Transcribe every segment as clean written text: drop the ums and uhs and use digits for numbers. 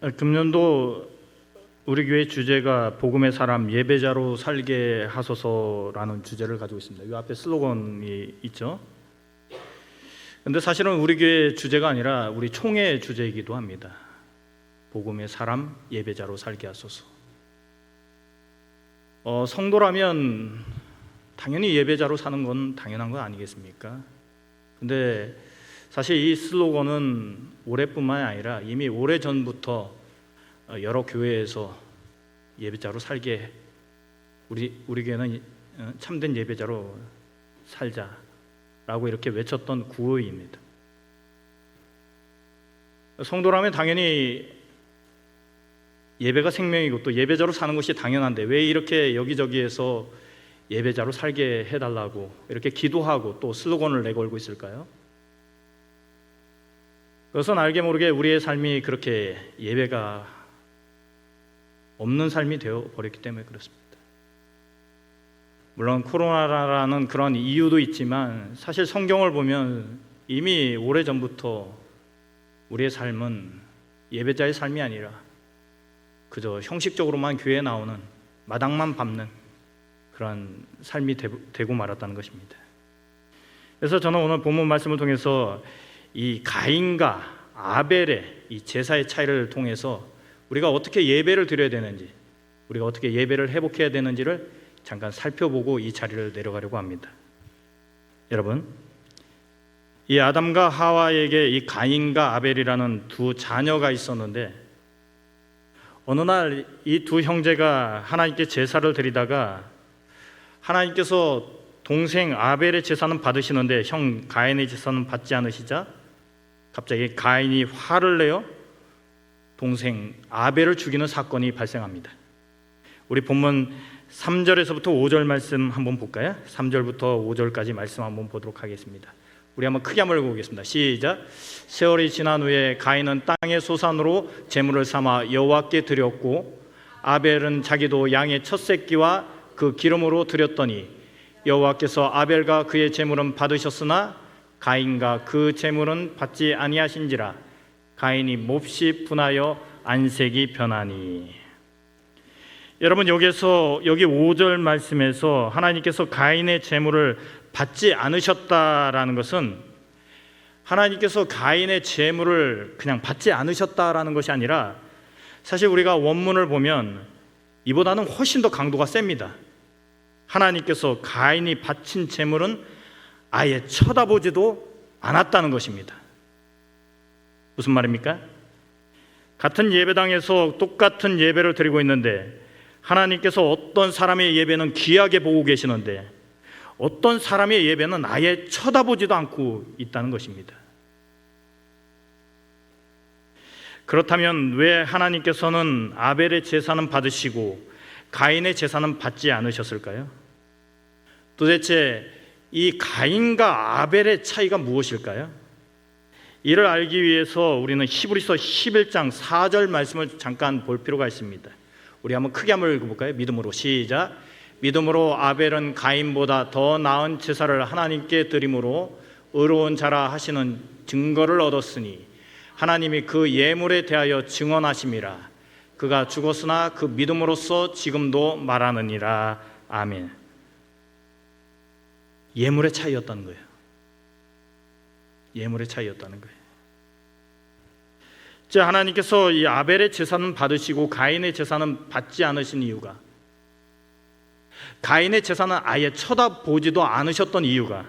금년도 우리 교회 주제가 복음의 사람 예배자로 살게 하소서라는 주제를 가지고 있습니다. 이 앞에 슬로건이 있죠. 근데 사실은 우리 교회 주제가 아니라 우리 총회 주제이기도 합니다. 복음의 사람 예배자로 살게 하소서. 성도라면 당연히 예배자로 사는 건 당연한 거 아니겠습니까? 근데 사실 이 슬로건은 올해뿐만 아니라 이미 오래전부터 여러 교회에서 예배자로 살게, 우리 교회는 참된 예배자로 살자라고 이렇게 외쳤던 구호입니다. 성도라면 당연히 예배가 생명이고 또 예배자로 사는 것이 당연한데 왜 이렇게 여기저기에서 예배자로 살게 해달라고 이렇게 기도하고 또 슬로건을 내걸고 있을까요? 그것은 알게 모르게 우리의 삶이 그렇게 예배가 없는 삶이 되어버렸기 때문에 그렇습니다. 물론 코로나라는 그런 이유도 있지만 사실 성경을 보면 이미 오래전부터 우리의 삶은 예배자의 삶이 아니라 그저 형식적으로만 교회에 나오는 마당만 밟는 그런 삶이 되고 말았다는 것입니다. 그래서 저는 오늘 본문 말씀을 통해서 이 가인과 아벨의 이 제사의 차이를 통해서 우리가 어떻게 예배를 드려야 되는지, 우리가 어떻게 예배를 회복해야 되는지를 잠깐 살펴보고 이 자리를 내려가려고 합니다. 여러분, 이 아담과 하와에게 이 가인과 아벨이라는 두 자녀가 있었는데 어느 날 이 두 형제가 하나님께 제사를 드리다가 하나님께서 동생 아벨의 제사는 받으시는데 형 가인의 제사는 받지 않으시자 갑자기 가인이 화를 내어 동생 아벨을 죽이는 사건이 발생합니다. 우리 본문 3절에서부터 5절 말씀 한번 볼까요? 3절부터 5절까지 말씀 한번 보도록 하겠습니다. 우리 한번 크게 한번 읽어보겠습니다. 시작. 세월이 지난 후에 가인은 땅의 소산으로 제물을 삼아 여호와께 드렸고 아벨은 자기도 양의 첫 새끼와 그 기름으로 드렸더니 여호와께서 아벨과 그의 제물은 받으셨으나 가인과 그 제물은 받지 아니하신지라 가인이 몹시 분하여 안색이 변하니. 여러분, 여기 5절 말씀에서 하나님께서 가인의 제물을 받지 않으셨다라는 것은 하나님께서 가인의 제물을 그냥 받지 않으셨다라는 것이 아니라 사실 우리가 원문을 보면 이보다는 훨씬 더 강도가 셉니다. 하나님께서 가인이 바친 제물은 아예 쳐다보지도 않았다는 것입니다. 무슨 말입니까? 같은 예배당에서 똑같은 예배를 드리고 있는데 하나님께서 어떤 사람의 예배는 귀하게 보고 계시는데 어떤 사람의 예배는 아예 쳐다보지도 않고 있다는 것입니다. 그렇다면 왜 하나님께서는 아벨의 제사는 받으시고 가인의 제사는 받지 않으셨을까요? 도대체 이 가인과 아벨의 차이가 무엇일까요? 이를 알기 위해서 우리는 히브리서 11장 4절 말씀을 잠깐 볼 필요가 있습니다. 우리 한번 크게 한번 읽어볼까요? 믿음으로 시작. 믿음으로 아벨은 가인보다 더 나은 제사를 하나님께 드림으로 의로운 자라 하시는 증거를 얻었으니 하나님이 그 예물에 대하여 증언하심이라. 그가 죽었으나 그 믿음으로써 지금도 말하느니라. 아멘. 예물의 차이였다는 거예요. 예물의 차이였다는 거예요. 자, 하나님께서 이 아벨의 제사는 받으시고 가인의 제사는 받지 않으신 이유가, 가인의 제사는 아예 쳐다보지도 않으셨던 이유가,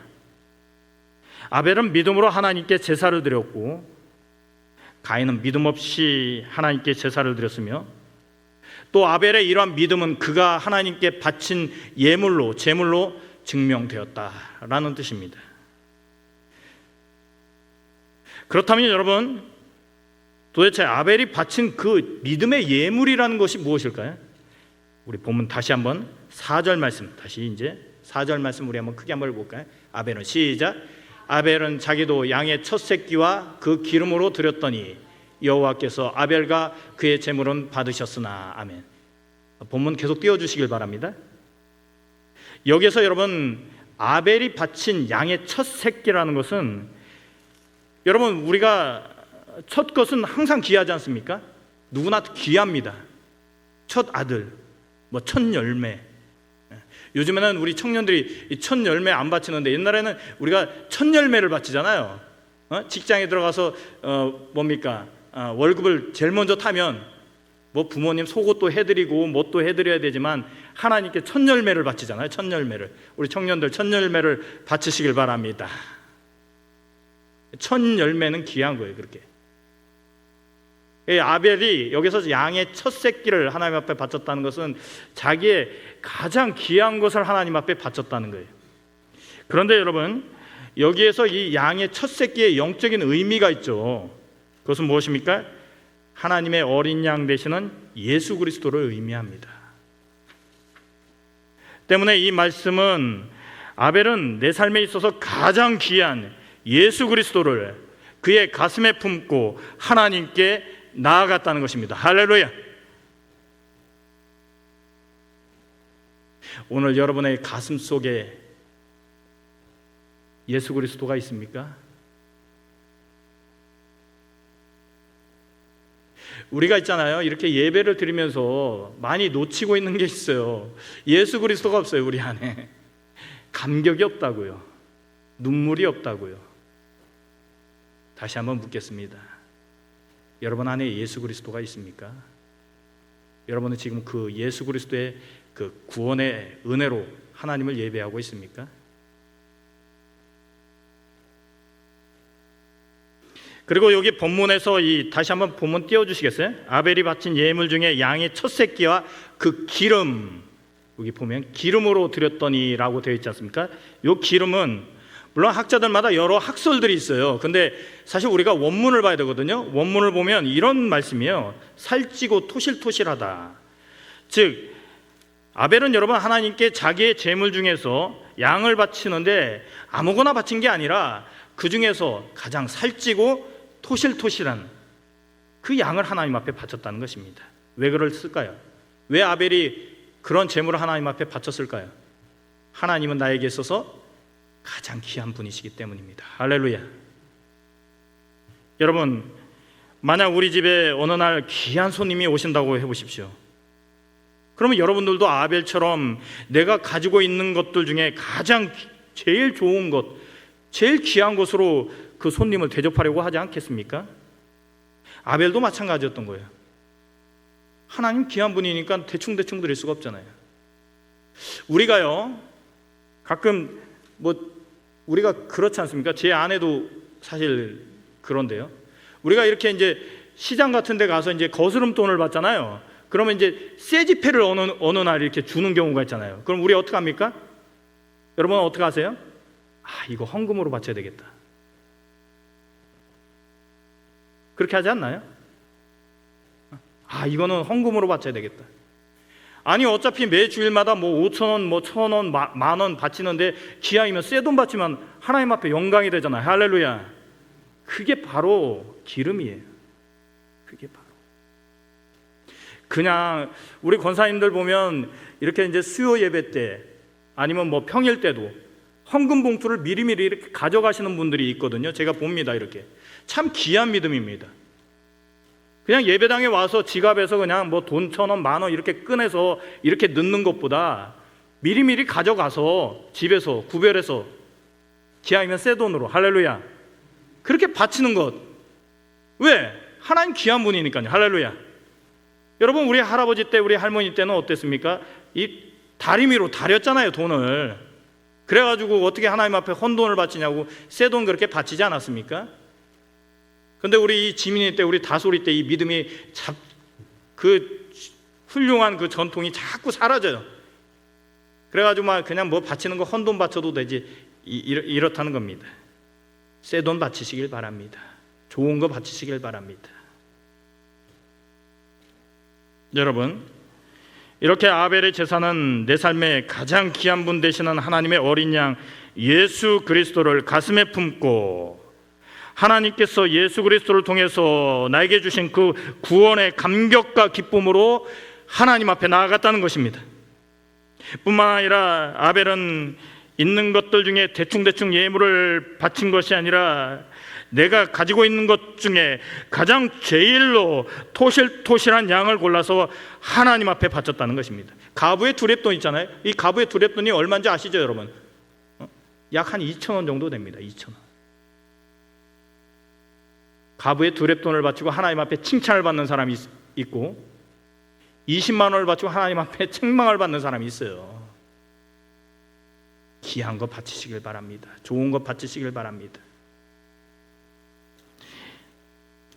아벨은 믿음으로 하나님께 제사를 드렸고 가인은 믿음 없이 하나님께 제사를 드렸으며 또 아벨의 이러한 믿음은 그가 하나님께 바친 예물로, 제물로 증명되었다라는 뜻입니다. 그렇다면 여러분, 도대체 아벨이 바친 그 믿음의 예물이라는 것이 무엇일까요? 우리 본문 다시 한번 4절 말씀, 다시 이제 4절 말씀 우리 한번 크게 한번 볼까요? 아벨은 시작. 아벨은 자기도 양의 첫 새끼와 그 기름으로 드렸더니 여호와께서 아벨과 그의 제물은 받으셨으나. 아멘. 본문 계속 띄워주시길 바랍니다. 여기서 여러분, 아벨이 바친 양의 첫 새끼라는 것은, 여러분, 우리가 첫 것은 항상 귀하지 않습니까? 누구나 귀합니다. 첫 아들, 뭐 첫 열매. 요즘에는 우리 청년들이 이 첫 열매 안 바치는데 옛날에는 우리가 첫 열매를 바치잖아요. 직장에 들어가서 월급을 제일 먼저 타면 뭐 부모님 속옷도 해드리고 뭣도 해드려야 되지만 하나님께 첫 열매를 바치잖아요. 첫 열매를. 우리 청년들 첫 열매를 바치시길 바랍니다. 첫 열매는 귀한 거예요. 그렇게 아벨이 여기서 양의 첫 새끼를 하나님 앞에 바쳤다는 것은 자기의 가장 귀한 것을 하나님 앞에 바쳤다는 거예요. 그런데 여러분, 여기에서 이 양의 첫 새끼의 영적인 의미가 있죠. 그것은 무엇입니까? 하나님의 어린 양 되시는 예수 그리스도를 의미합니다. 때문에 이 말씀은 아벨은 내 삶에 있어서 가장 귀한 예수 그리스도를 그의 가슴에 품고 하나님께 나아갔다는 것입니다. 할렐루야. 오늘 여러분의 가슴 속에 예수 그리스도가 있습니까? 우리가 있잖아요. 이렇게 예배를 드리면서 많이 놓치고 있는 게 있어요. 예수 그리스도가 없어요. 우리 안에 감격이 없다고요. 눈물이 없다고요. 다시 한번 묻겠습니다. 여러분 안에 예수 그리스도가 있습니까? 여러분은 지금 그 예수 그리스도의 그 구원의 은혜로 하나님을 예배하고 있습니까? 그리고 여기 본문에서 다시 한번 본문 띄워주시겠어요? 아벨이 바친 예물 중에 양의 첫 새끼와 그 기름, 여기 보면 기름으로 드렸더니라고 되어 있지 않습니까? 이 기름은 물론 학자들마다 여러 학설들이 있어요. 근데 사실 우리가 원문을 봐야 되거든요. 원문을 보면 이런 말씀이에요. 살찌고 토실토실하다. 즉 아벨은 여러분 하나님께 자기의 제물 중에서 양을 바치는데 아무거나 바친 게 아니라 그 중에서 가장 살찌고 토실토실한 그 양을 하나님 앞에 바쳤다는 것입니다. 왜 그랬을까요? 왜 아벨이 그런 제물을 하나님 앞에 바쳤을까요? 하나님은 나에게 있어서 가장 귀한 분이시기 때문입니다. 할렐루야. 여러분, 만약 우리 집에 어느 날 귀한 손님이 오신다고 해보십시오. 그러면 여러분들도 아벨처럼 내가 가지고 있는 것들 중에 가장 제일 좋은 것, 제일 귀한 것으로 그 손님을 대접하려고 하지 않겠습니까? 아벨도 마찬가지였던 거예요. 하나님 귀한 분이니까 대충 드릴 수가 없잖아요. 우리가요, 가끔 우리가 그렇지 않습니까? 제 아내도 사실 그런데요. 우리가 이렇게 이제 시장 같은 데 가서 이제 거스름 돈을 받잖아요. 그러면 이제 새 지폐를 어느 날 이렇게 주는 경우가 있잖아요. 그럼 우리 어떻게 합니까? 여러분 어떻게 하세요? 이거 헌금으로 바쳐야 되겠다. 그렇게 하지 않나요? 이거는 헌금으로 바쳐야 되겠다. 아니 어차피 매 주일마다 뭐 5,000원, 뭐 1,000원, 만원 바치는데 기왕이면 새 돈 바치면 하나님 앞에 영광이 되잖아요. 할렐루야. 그게 바로 기름이에요. 그게 바로. 그냥 우리 권사님들 보면 이렇게 이제 수요 예배 때 아니면 뭐 평일 때도 헌금 봉투를 미리미리 이렇게 가져가시는 분들이 있거든요. 제가 봅니다. 이렇게 참 귀한 믿음입니다. 그냥 예배당에 와서 지갑에서 그냥 뭐 돈 1,000원, 만원 이렇게 꺼내서 이렇게 넣는 것보다 미리미리 가져가서 집에서 구별해서 기왕이면 새 돈으로, 할렐루야, 그렇게 바치는 것. 왜? 하나님 귀한 분이니까요. 할렐루야. 여러분 우리 할아버지 때 우리 할머니 때는 어땠습니까? 이 다리미로 다렸잖아요. 돈을. 그래가지고 어떻게 하나님 앞에 헌돈을 바치냐고 새 돈 그렇게 바치지 않았습니까? 근데 우리 이 지민이 때 우리 다솔이 때 이 믿음이 그 훌륭한 그 전통이 자꾸 사라져요. 그래가지고 막 그냥 뭐 바치는 거 헌돈 바쳐도 되지 이렇다는 겁니다. 새 돈 바치시길 바랍니다. 좋은 거 바치시길 바랍니다. 여러분 이렇게 아벨의 제사는 내 삶의 가장 귀한 분 되시는 하나님의 어린 양 예수 그리스도를 가슴에 품고 하나님께서 예수 그리스도를 통해서 나에게 주신 그 구원의 감격과 기쁨으로 하나님 앞에 나아갔다는 것입니다. 뿐만 아니라 아벨은 있는 것들 중에 대충 예물을 바친 것이 아니라 내가 가지고 있는 것 중에 가장 제일로 토실토실한 양을 골라서 하나님 앞에 바쳤다는 것입니다. 가부의 두렙돈 있잖아요. 이 가부의 두렙돈이 얼마인지 아시죠, 여러분? 약 한 2,000원 정도 됩니다. 2,000원. 가부의 두렙돈을 바치고 하나님 앞에 칭찬을 받는 사람이 있고 20만 원을 바치고 하나님 앞에 책망을 받는 사람이 있어요. 귀한 거 바치시길 바랍니다. 좋은 거 바치시길 바랍니다.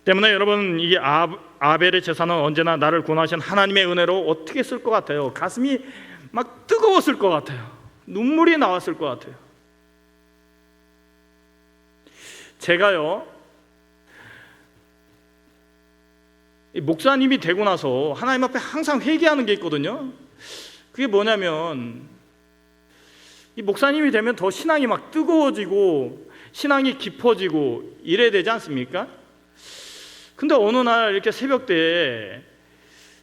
때문에 여러분, 이 아벨의 제사는 언제나 나를 구원하신 하나님의 은혜로 어떻게 쓸 것 같아요? 가슴이 막 뜨거웠을 것 같아요. 눈물이 나왔을 것 같아요. 제가요, 목사님이 되고 나서 하나님 앞에 항상 회개하는 게 있거든요. 그게 뭐냐면, 이 목사님이 되면 더 신앙이 막 뜨거워지고 신앙이 깊어지고 이래야 되지 않습니까? 근데 어느 날 이렇게 새벽때에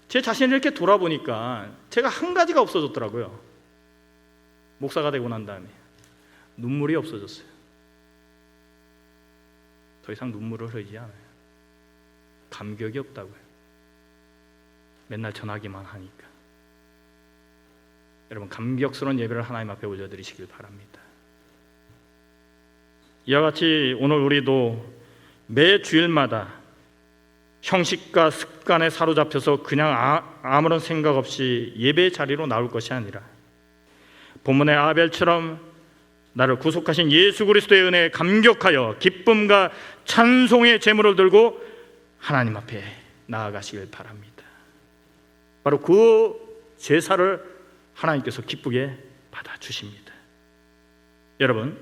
제 자신을 이렇게 돌아보니까 제가 한 가지가 없어졌더라고요. 목사가 되고 난 다음에 눈물이 없어졌어요. 더 이상 눈물을 흘리지 않아요. 감격이 없다고요. 맨날 전하기만 하니까. 여러분, 감격스러운 예배를 하나님 앞에 올려드리시길 바랍니다. 이와 같이 오늘 우리도 매 주일마다 형식과 습관에 사로잡혀서 그냥 아무런 생각 없이 예배의 자리로 나올 것이 아니라 본문의 아벨처럼 나를 구속하신 예수 그리스도의 은혜에 감격하여 기쁨과 찬송의 제물을 들고 하나님 앞에 나아가시길 바랍니다. 바로 그 제사를 하나님께서 기쁘게 받아주십니다. 여러분,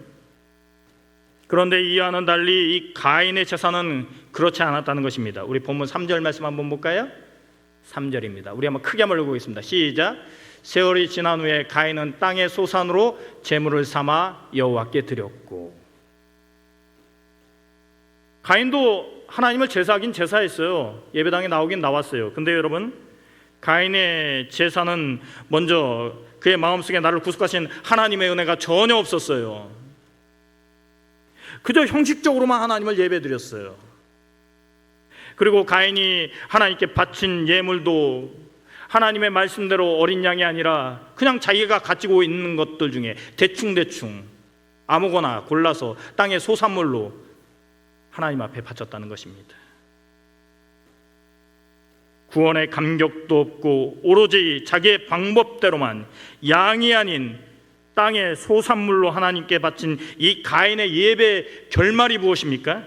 그런데 이와는 달리 이 가인의 제사는 그렇지 않았다는 것입니다. 우리 본문 3절 말씀 한번 볼까요? 3절입니다. 우리 한번 크게 한번 읽어보겠습니다. 시작. 세월이 지난 후에 가인은 땅의 소산으로 제물을 삼아 여호와께 드렸고. 가인도 하나님을 제사하긴 제사했어요. 예배당에 나오긴 나왔어요. 근데 여러분, 가인의 제사는 먼저 그의 마음속에 나를 구속하신 하나님의 은혜가 전혀 없었어요. 그저 형식적으로만 하나님을 예배드렸어요. 그리고 가인이 하나님께 바친 예물도 하나님의 말씀대로 어린 양이 아니라 그냥 자기가 가지고 있는 것들 중에 대충 아무거나 골라서 땅의 소산물로 하나님 앞에 바쳤다는 것입니다. 구원의 감격도 없고 오로지 자기의 방법대로만 양이 아닌 땅의 소산물로 하나님께 바친 이 가인의 예배의 결말이 무엇입니까?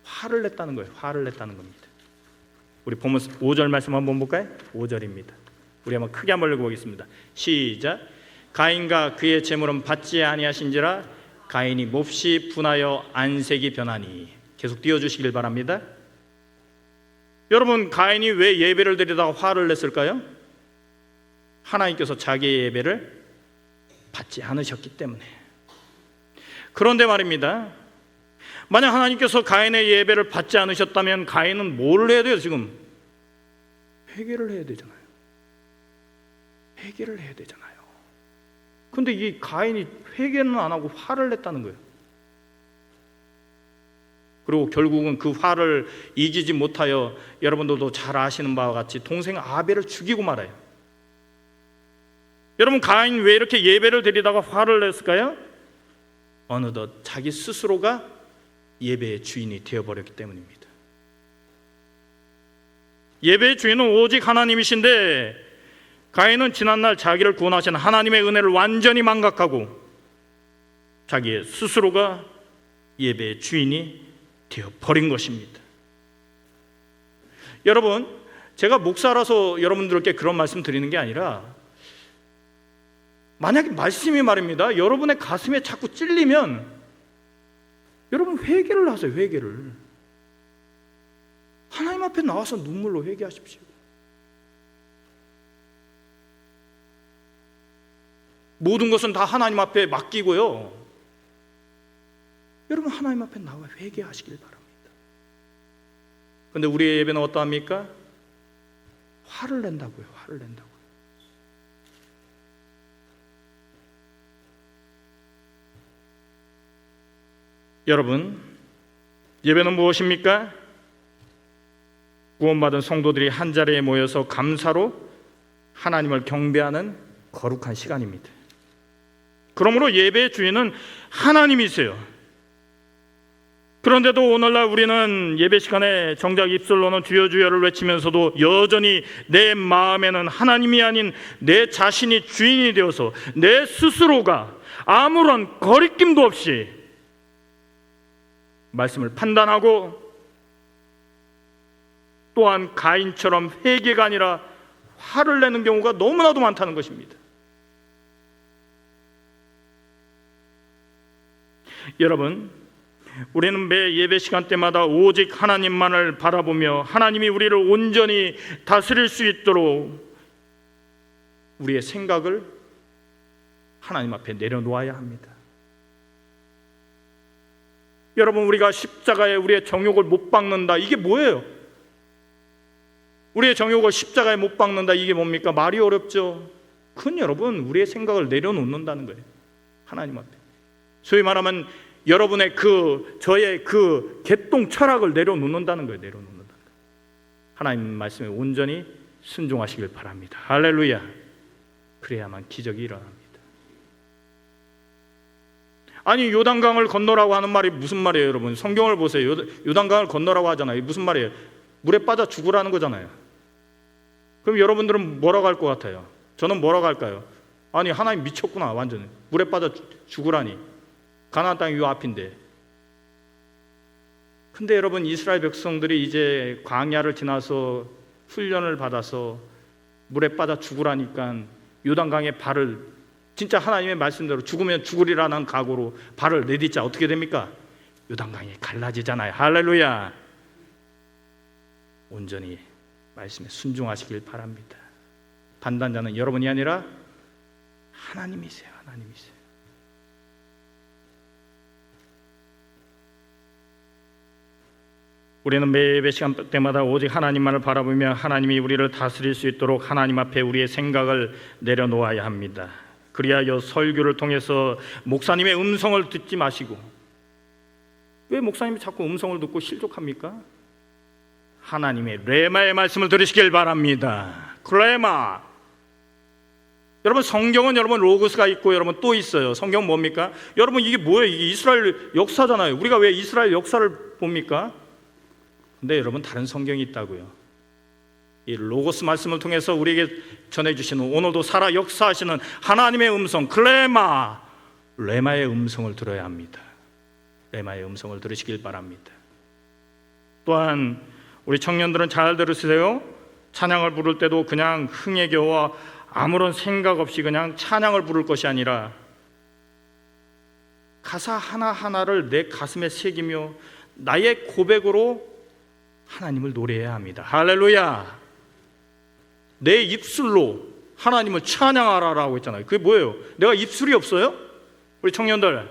화를 냈다는 거예요. 화를 냈다는 겁니다. 우리 본문 5절 말씀 한번 볼까요? 5절입니다. 우리 한번 크게 한번 읽어보겠습니다. 시작. 가인과 그의 제물은 받지 아니하신지라 가인이 몹시 분하여 안색이 변하니. 계속 띄워주시길 바랍니다. 여러분, 가인이 왜 예배를 드리다가 화를 냈을까요? 하나님께서 자기의 예배를 받지 않으셨기 때문에. 그런데 말입니다, 만약 하나님께서 가인의 예배를 받지 않으셨다면 가인은 뭘 해야 돼요? 지금 회개를 해야 되잖아요. 회개를 해야 되잖아요. 근데 이 가인이 회개는 안 하고 화를 냈다는 거예요. 그리고 결국은 그 화를 이기지 못하여 여러분들도 잘 아시는 바와 같이 동생 아벨을 죽이고 말아요. 여러분, 가인 왜 이렇게 예배를 드리다가 화를 냈을까요? 어느덧 자기 스스로가 예배의 주인이 되어버렸기 때문입니다. 예배의 주인은 오직 하나님이신데 가인은 지난날 자기를 구원하신 하나님의 은혜를 완전히 망각하고 자기의 스스로가 예배의 주인이 되어버린 것입니다. 여러분, 제가 목사라서 여러분들께 그런 말씀 드리는 게 아니라 만약에 말씀이 말입니다, 여러분의 가슴에 자꾸 찔리면 여러분 회개를 하세요. 회개를. 하나님 앞에 나와서 눈물로 회개하십시오. 모든 것은 다 하나님 앞에 맡기고요, 여러분 하나님 앞에 나와 회개하시길 바랍니다. 그런데 우리의 예배는 어떠합니까? 화를 낸다고요. 화를 낸다고요. 여러분, 예배는 무엇입니까? 구원받은 성도들이 한자리에 모여서 감사로 하나님을 경배하는 거룩한 시간입니다. 그러므로 예배의 주인은 하나님이세요. 그런데도 오늘날 우리는 예배 시간에 정작 입술로는 주여 주여를 외치면서도 여전히 내 마음에는 하나님이 아닌 내 자신이 주인이 되어서 내 스스로가 아무런 거리낌도 없이 말씀을 판단하고, 또한 가인처럼 회개가 아니라 화를 내는 경우가 너무나도 많다는 것입니다. 여러분, 우리는 매 예배 시간 때마다 오직 하나님만을 바라보며 하나님이 우리를 온전히 다스릴 수 있도록 우리의 생각을 하나님 앞에 내려놓아야 합니다. 여러분, 우리가 십자가에 우리의 정욕을 못 박는다, 이게 뭐예요? 우리의 정욕을 십자가에 못 박는다, 이게 뭡니까? 말이 어렵죠. 그건 여러분, 우리의 생각을 내려놓는다는 거예요. 하나님 앞에. 소위 말하면 여러분의 저의 개똥 철학을 내려놓는다는 거예요. 내려놓는다는 거예요. 하나님 말씀에 온전히 순종하시길 바랍니다. 할렐루야. 그래야만 기적이 일어납니다. 아니, 요단강을 건너라고 하는 말이 무슨 말이에요, 여러분? 성경을 보세요. 요단강을 건너라고 하잖아요. 무슨 말이에요? 물에 빠져 죽으라는 거잖아요. 그럼 여러분들은 뭐라고 할 것 같아요? 저는 뭐라고 할까요? 아니, 하나님 미쳤구나, 완전히. 물에 빠져 죽으라니. 가나안 땅이 요 앞인데. 근데 여러분, 이스라엘 백성들이 이제 광야를 지나서 훈련을 받아서 물에 빠져 죽으라니까 요단강에 발을, 진짜 하나님의 말씀대로 죽으면 죽으리라는 각오로 발을 내딛자 어떻게 됩니까? 요단강이 갈라지잖아요. 할렐루야. 온전히 말씀에 순종하시길 바랍니다. 판단자는 여러분이 아니라 하나님이세요. 하나님이세요. 우리는 매 예배 시간 때마다 오직 하나님만을 바라보며 하나님이 우리를 다스릴 수 있도록 하나님 앞에 우리의 생각을 내려놓아야 합니다. 그리하여 설교를 통해서 목사님의 음성을 듣지 마시고, 왜 목사님이 자꾸 음성을 듣고 실족합니까? 하나님의 레마의 말씀을 들으시길 바랍니다. 레마. 여러분, 성경은 여러분 로고스가 있고 여러분 또 있어요. 성경은 뭡니까? 여러분, 이게 뭐예요? 이게 이스라엘 역사잖아요. 우리가 왜 이스라엘 역사를 봅니까? 근데 여러분, 다른 성경이 있다고요. 이 로고스 말씀을 통해서 우리에게 전해주시는, 오늘도 살아 역사하시는 하나님의 음성, 클레마, 레마의 음성을 들어야 합니다. 레마의 음성을 들으시길 바랍니다. 또한 우리 청년들은 잘 들으세요. 찬양을 부를 때도 그냥 흥에 겨워 아무런 생각 없이 그냥 찬양을 부를 것이 아니라 가사 하나하나를 내 가슴에 새기며 나의 고백으로 하나님을 노래해야 합니다. 할렐루야. 내 입술로 하나님을 찬양하라라고 했잖아요. 그게 뭐예요? 내가 입술이 없어요? 우리 청년들,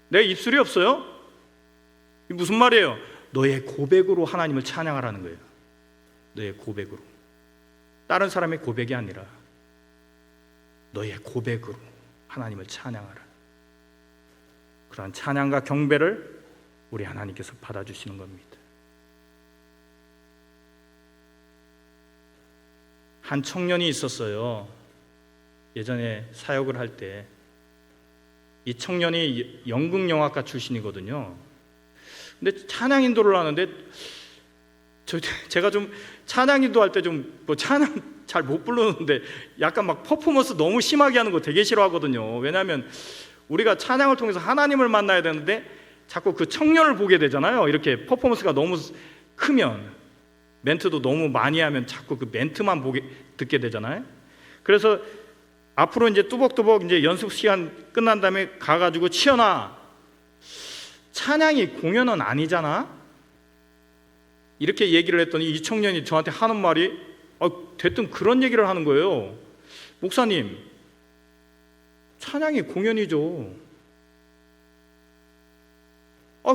내 입술이 없어요? 이게 무슨 말이에요? 너의 고백으로 하나님을 찬양하라는 거예요. 너의 고백으로. 다른 사람의 고백이 아니라 너의 고백으로 하나님을 찬양하라. 그러한 찬양과 경배를 우리 하나님께서 받아주시는 겁니다. 한 청년이 있었어요. 예전에 사역을 할 때 이 청년이 연극영화과 출신이거든요. 근데 찬양 인도를 하는데 제가 좀 찬양 인도할 때 좀 뭐 찬양 잘 못 부르는데 약간 막 퍼포먼스 너무 심하게 하는 거 되게 싫어하거든요. 왜냐하면 우리가 찬양을 통해서 하나님을 만나야 되는데 자꾸 그 청년을 보게 되잖아요. 이렇게 퍼포먼스가 너무 크면, 멘트도 너무 많이 하면 자꾸 그 멘트만 듣게 되잖아요. 그래서 앞으로 이제 뚜벅뚜벅 이제 연습 시간 끝난 다음에 가가지고, 치연아, 찬양이 공연은 아니잖아, 이렇게 얘기를 했더니 이 청년이 저한테 하는 말이 대뜸 그런 얘기를 하는 거예요. 목사님, 찬양이 공연이죠.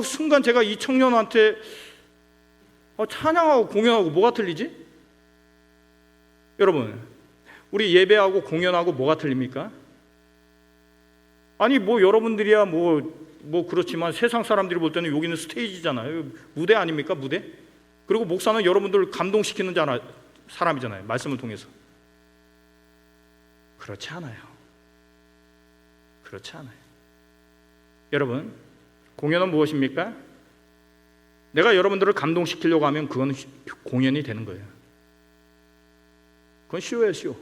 순간 제가 이 청년한테 찬양하고 공연하고 뭐가 틀리지? 여러분, 우리 예배하고 공연하고 뭐가 틀립니까? 아니, 뭐 여러분들이야 뭐 뭐 그렇지만 세상 사람들이 볼 때는 여기는 스테이지잖아요. 무대 아닙니까? 무대? 그리고 목사는 여러분들을 감동시키는 사람이잖아요. 말씀을 통해서. 그렇지 않아요. 그렇지 않아요. 여러분, 공연은 무엇입니까? 내가 여러분들을 감동시키려고 하면 그건 공연이 되는 거예요. 그건 쇼예요, 쇼.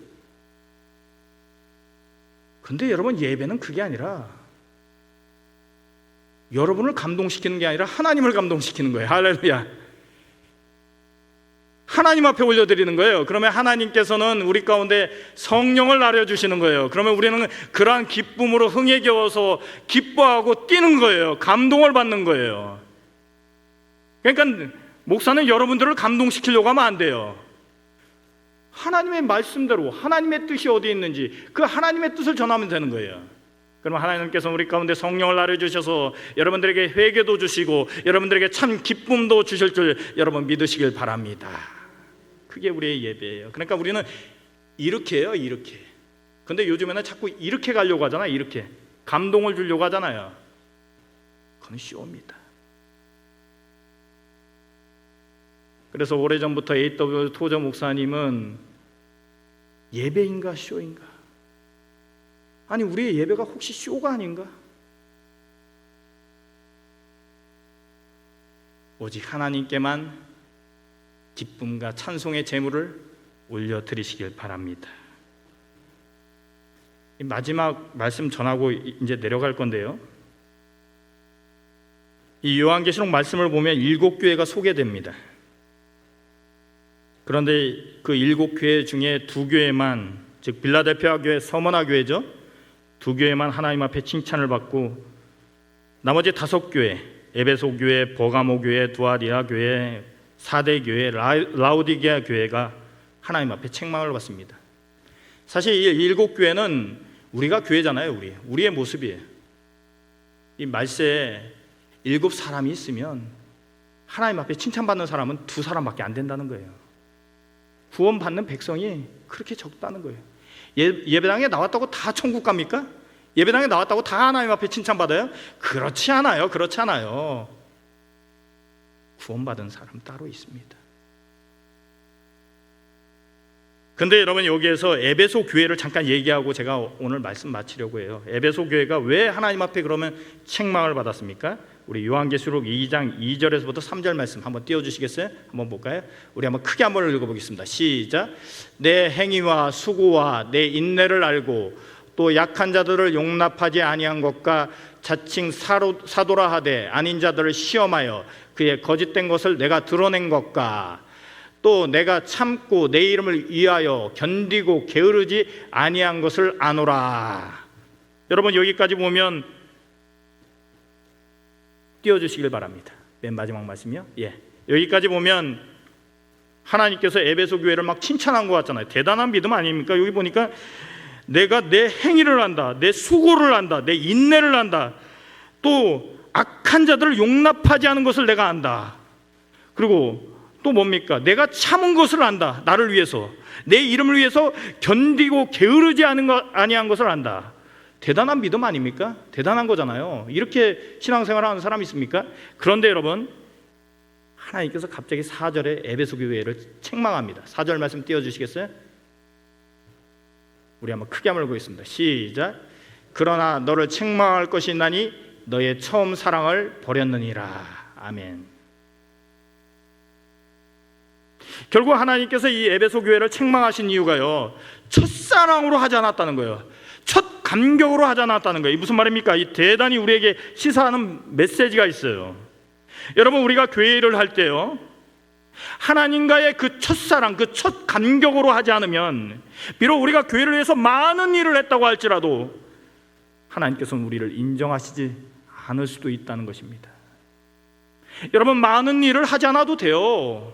근데 여러분, 예배는 그게 아니라 여러분을 감동시키는 게 아니라 하나님을 감동시키는 거예요. 할렐루야. 하나님 앞에 올려드리는 거예요. 그러면 하나님께서는 우리 가운데 성령을 나려주시는 거예요. 그러면 우리는 그러한 기쁨으로 흥에 겨워서 기뻐하고 뛰는 거예요. 감동을 받는 거예요. 그러니까 목사는 여러분들을 감동시키려고 하면 안 돼요. 하나님의 말씀대로 하나님의 뜻이 어디에 있는지 그 하나님의 뜻을 전하면 되는 거예요. 그럼 하나님께서 우리 가운데 성령을 나려주셔서 여러분들에게 회개도 주시고 여러분들에게 참 기쁨도 주실 줄 여러분 믿으시길 바랍니다. 그게 우리의 예배예요. 그러니까 우리는 이렇게 해요, 이렇게. 근데 요즘에는 자꾸 이렇게 가려고 하잖아요. 이렇게 감동을 주려고 하잖아요. 그건 쇼입니다. 그래서 오래전부터 A.W. 토저 목사님은 예배인가 쇼인가? 아니 우리의 예배가 혹시 쇼가 아닌가? 오직 하나님께만 기쁨과 찬송의 제물을 올려드리시길 바랍니다. 마지막 말씀 전하고 이제 내려갈 건데요, 이 요한계시록 말씀을 보면 7교회가 소개됩니다. 그런데 그 7교회 중에 2교회만, 즉 빌라델피아 교회, 서머나 교회죠, 2교회만 하나님 앞에 칭찬을 받고 나머지 5교회, 에베소 교회, 버가모 교회, 두아리아 교회, 사대 교회, 라우디게아 교회가 하나님 앞에 책망을 받습니다. 사실 이 7교회는 우리가 교회잖아요. 우리의 모습이에요. 이 말세에 7사람이 있으면 하나님 앞에 칭찬받는 사람은 2사람밖에 안 된다는 거예요. 구원받는 백성이 그렇게 적다는 거예요. 예배당에 나왔다고 다 천국 갑니까? 예배당에 나왔다고 다 하나님 앞에 칭찬받아요? 그렇지 않아요. 그렇지 않아요. 구원받은 사람 따로 있습니다. 근데 여러분, 여기에서 에베소 교회를 잠깐 얘기하고 제가 오늘 말씀 마치려고 해요. 에베소 교회가 왜 하나님 앞에 그러면 책망을 받았습니까? 우리 요한계시록 2장 2절에서부터 3절 말씀 한번 띄워주시겠어요? 한번 볼까요? 우리 한번 크게 한번 읽어보겠습니다. 시작. 내 행위와 수고와 내 인내를 알고 또 약한 자들을 용납하지 아니한 것과 자칭 사도라 하되 아닌 자들을 시험하여 그의 거짓된 것을 내가 드러낸 것과 또 내가 참고 내 이름을 위하여 견디고 게으르지 아니한 것을 아노라. 여러분, 여기까지 보면 띄워주시길 바랍니다. 맨 마지막 말씀이요. 여기까지 보면 하나님께서 에베소 교회를 막 칭찬한 것 같잖아요. 대단한 믿음 아닙니까? 여기 보니까 내가 내 행위를 한다, 내 수고를 한다, 내 인내를 한다, 또 악한 자들을 용납하지 않은 것을 내가 안다. 그리고 또 뭡니까? 내가 참은 것을 안다. 나를 위해서, 내 이름을 위해서 견디고 게으르지 아니한 것을 안다. 대단한 믿음 아닙니까? 대단한 거잖아요. 이렇게 신앙생활을 하는 사람이 있습니까? 그런데 여러분, 하나님께서 갑자기 4절에 에베소 교회를 책망합니다. 4절 말씀 띄워주시겠어요? 우리 한번 크게 한번 읽겠습니다. 시작. 그러나 너를 책망할 것이 있나니 너의 처음 사랑을 버렸느니라. 아멘. 결국 하나님께서 이 에베소 교회를 책망하신 이유가요, 첫사랑으로 하지 않았다는 거예요. 첫 감격으로 하지 않았다는 거예요. 무슨 말입니까? 이 대단히 우리에게 시사하는 메시지가 있어요. 여러분, 우리가 교회를 할 때요, 하나님과의 그 첫사랑, 그 첫 감격으로 하지 않으면 비록 우리가 교회를 위해서 많은 일을 했다고 할지라도 하나님께서는 우리를 인정하시지 않을 수도 있다는 것입니다. 여러분, 많은 일을 하지 않아도 돼요.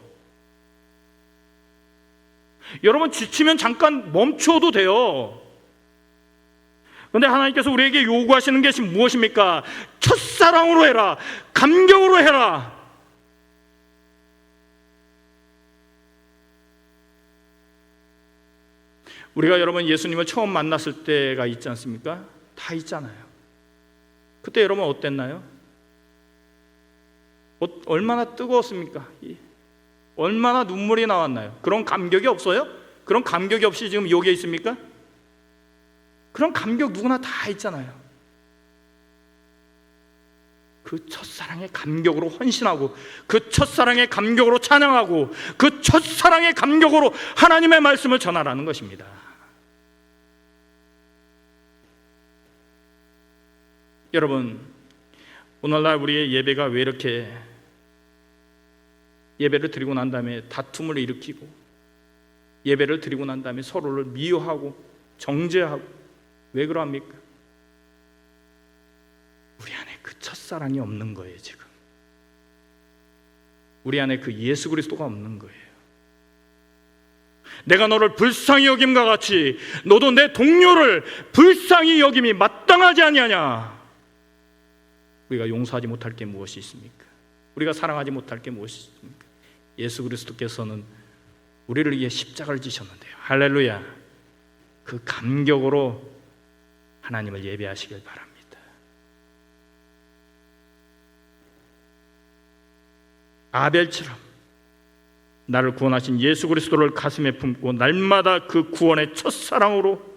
여러분, 지치면 잠깐 멈춰도 돼요. 그런데 하나님께서 우리에게 요구하시는 것이 무엇입니까? 첫사랑으로 해라, 감격으로 해라. 우리가 여러분 예수님을 처음 만났을 때가 있지 않습니까? 다 있잖아요. 그때 여러분 어땠나요? 얼마나 뜨거웠습니까? 얼마나 눈물이 나왔나요? 그런 감격이 없어요? 그런 감격이 없이 지금 여기에 있습니까? 그런 감격 누구나 다 있잖아요. 그 첫사랑의 감격으로 헌신하고, 그 첫사랑의 감격으로 찬양하고, 그 첫사랑의 감격으로 하나님의 말씀을 전하라는 것입니다. 여러분, 오늘날 우리의 예배가 왜 이렇게 예배를 드리고 난 다음에 다툼을 일으키고, 예배를 드리고 난 다음에 서로를 미워하고 정죄하고, 왜 그러합니까? 우리 안에 그 첫사랑이 없는 거예요. 지금 우리 안에 그 예수 그리스도가 없는 거예요. 내가 너를 불쌍히 여김과 같이 너도 내 동료를 불쌍히 여김이 마땅하지 아니하냐. 우리가 용서하지 못할 게 무엇이 있습니까? 우리가 사랑하지 못할 게 무엇이 있습니까? 예수 그리스도께서는 우리를 위해 십자가를 지셨는데요. 할렐루야. 그 감격으로 하나님을 예배하시길 바랍니다. 아벨처럼 나를 구원하신 예수 그리스도를 가슴에 품고 날마다 그 구원의 첫사랑으로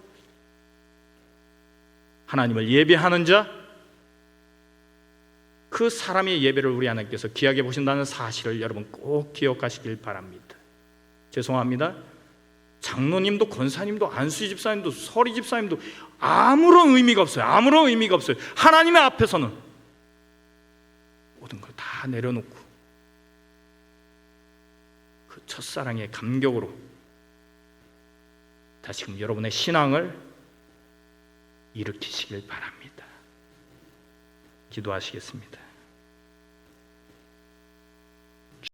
하나님을 예배하는 자, 그 사람의 예배를 우리 하나님께서 귀하게 보신다는 사실을 여러분 꼭 기억하시길 바랍니다. 죄송합니다. 장로님도 권사님도 안수희 집사님도 서리 집사님도 아무런 의미가 없어요. 아무런 의미가 없어요. 하나님의 앞에서는 모든 걸 다 내려놓고 그 첫사랑의 감격으로 다시금 여러분의 신앙을 일으키시길 바랍니다. 기도하시겠습니다.